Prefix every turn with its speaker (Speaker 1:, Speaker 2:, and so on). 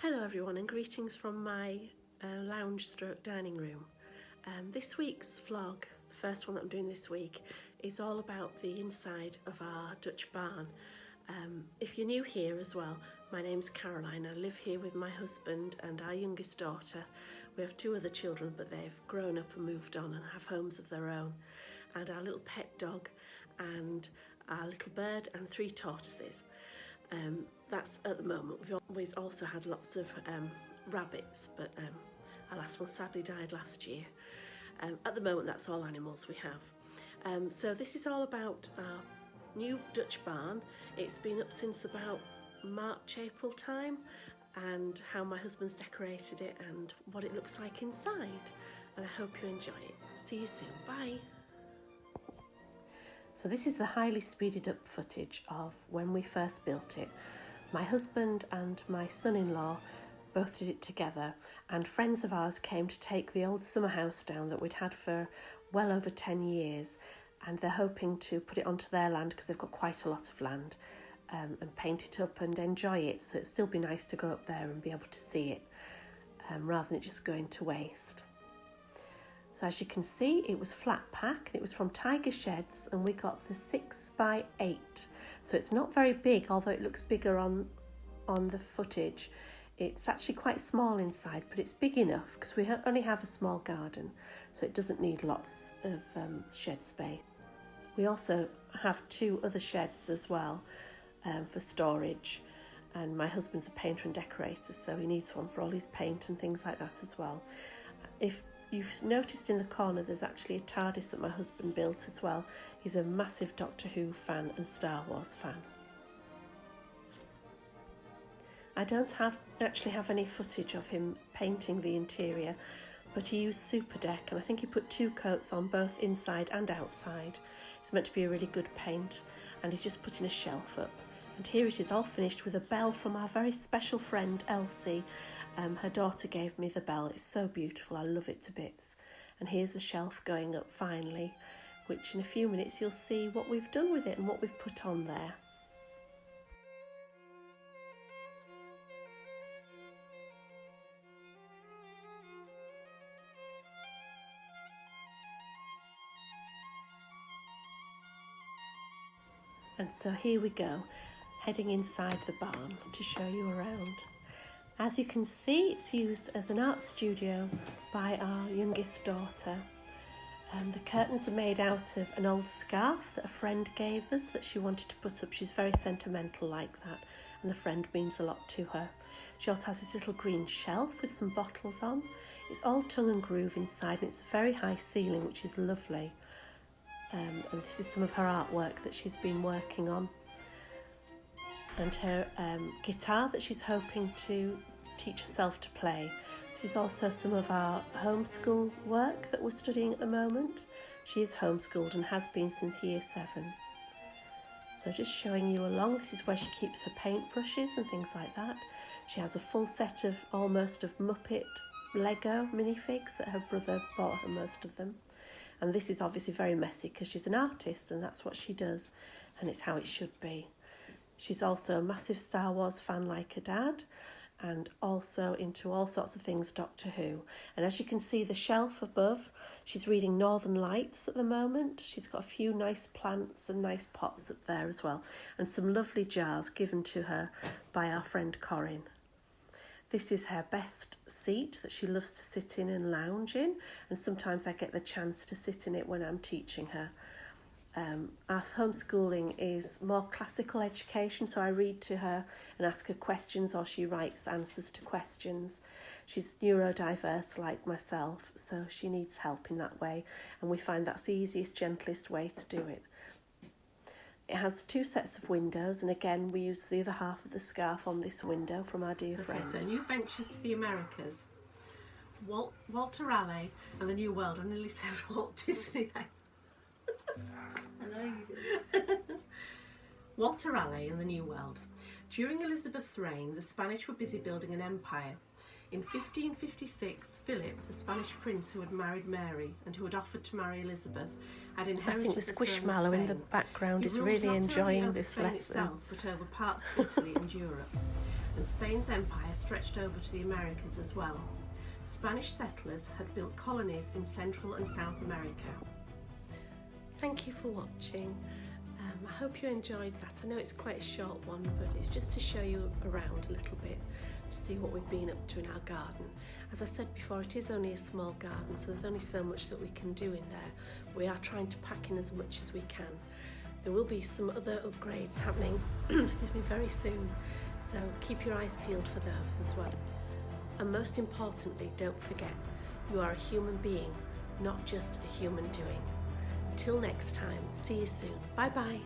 Speaker 1: Hello everyone and greetings from my lounge stroke dining room. This week's vlog, the first one that I'm doing this week, is all about the inside of our Dutch barn. If you're new here as well, my name's Caroline. I live here with my husband and our youngest daughter. We have two other children, but they've grown up and moved on and have homes of their own. And our little pet dog and our little bird and 3 tortoises. That's at the moment. We've always also had lots of rabbits, but our last one sadly died last year. At the moment, that's all animals we have. So this is all about our new Dutch barn. It's been up since about March, April time, and how my husband's decorated it and what it looks like inside. And I hope you enjoy it. See you soon. Bye. So this is the highly speeded up footage of when we first built it. My husband and my son-in-law both did it together, and friends of ours came to take the old summer house down that we'd had for well over 10 years, and they're hoping to put it onto their land because they've got quite a lot of land, and paint it up and enjoy it. So it'd still be nice to go up there and be able to see it rather than it just going to waste. So as you can see, it was flat pack and it was from Tiger Sheds, and we got the 6x8. So it's not very big, although it looks bigger on the footage. It's actually quite small inside, but it's big enough because we only have a small garden, so it doesn't need lots of shed space. We also have 2 other sheds as well for storage, and my husband's a painter and decorator, so he needs one for all his paint and things like that as well. If you've noticed in the corner, there's actually a TARDIS that my husband built as well. He's a massive Doctor Who fan and Star Wars fan. I don't actually have any footage of him painting the interior, but he used Super Deck, and I think he put 2 coats on both inside and outside. It's meant to be a really good paint, and he's just putting a shelf up. And here it is, all finished with a bell from our very special friend Elsie. Her daughter gave me the bell. It's so beautiful, I love it to bits. And here's the shelf going up finally, which in a few minutes you'll see what we've done with it and what we've put on there. And so here we go, heading inside the barn to show you around. As you can see, it's used as an art studio by our youngest daughter. The curtains are made out of an old scarf that a friend gave us that she wanted to put up. She's very sentimental like that, and the friend means a lot to her. She also has this little green shelf with some bottles on. It's all tongue and groove inside, and it's a very high ceiling, which is lovely. And this is some of her artwork that she's been working on. And her guitar that she's hoping to teach herself to play. This is also some of our homeschool work that we're studying at the moment. She is homeschooled and has been since year 7. So just showing you along, this is where she keeps her paintbrushes and things like that. She has a full set of almost of Muppet Lego minifigs that her brother bought her most of them. And this is obviously very messy because she's an artist and that's what she does, and it's how it should be. She's also a massive Star Wars fan like her dad, and also into all sorts of things Doctor Who. And as you can see, the shelf above, she's reading Northern Lights at the moment. She's got a few nice plants and nice pots up there as well, and some lovely jars given to her by our friend Corinne. This is her best seat that she loves to sit in and lounge in, and sometimes I get the chance to sit in it when I'm teaching her. Our homeschooling is more classical education, so I read to her and ask her questions, or she writes answers to questions. She's neurodiverse like myself, so she needs help in that way, and we find that's the easiest, gentlest way to do it. It has 2 sets of windows, and again we use the other half of the scarf on this window from our dear friend.
Speaker 2: Okay, so new ventures to the Americas. Walter Raleigh and the New World. I nearly said Walt Disney.
Speaker 3: I know you do.
Speaker 2: Walter Raleigh and the New World. During Elizabeth's reign, the Spanish were busy building an empire. In 1556, Philip, the Spanish prince who had married Mary and who had offered to marry Elizabeth, had
Speaker 1: I
Speaker 2: inherited
Speaker 1: think the
Speaker 2: the throne of
Speaker 1: squishmallow in the
Speaker 2: Spain.
Speaker 1: background
Speaker 2: He
Speaker 1: is
Speaker 2: ruled
Speaker 1: really
Speaker 2: not only
Speaker 1: enjoying
Speaker 2: over
Speaker 1: this
Speaker 2: Spain
Speaker 1: lesson.
Speaker 2: itself, but over parts of Italy and Europe. And Spain's empire stretched over to the Americas as well. Spanish settlers had built colonies in Central and South America.
Speaker 1: Thank you for watching. I hope you enjoyed that. I know it's quite a short one, but it's just to show you around a little bit, to see what we've been up to in our garden. As I said before, it is only a small garden, so there's only so much that we can do in there. We are trying to pack in as much as we can. There will be some other upgrades happening excuse me, very soon, so keep your eyes peeled for those as well. And most importantly, don't forget, you are a human being, not just a human doing. Till next time, see you soon. Bye bye.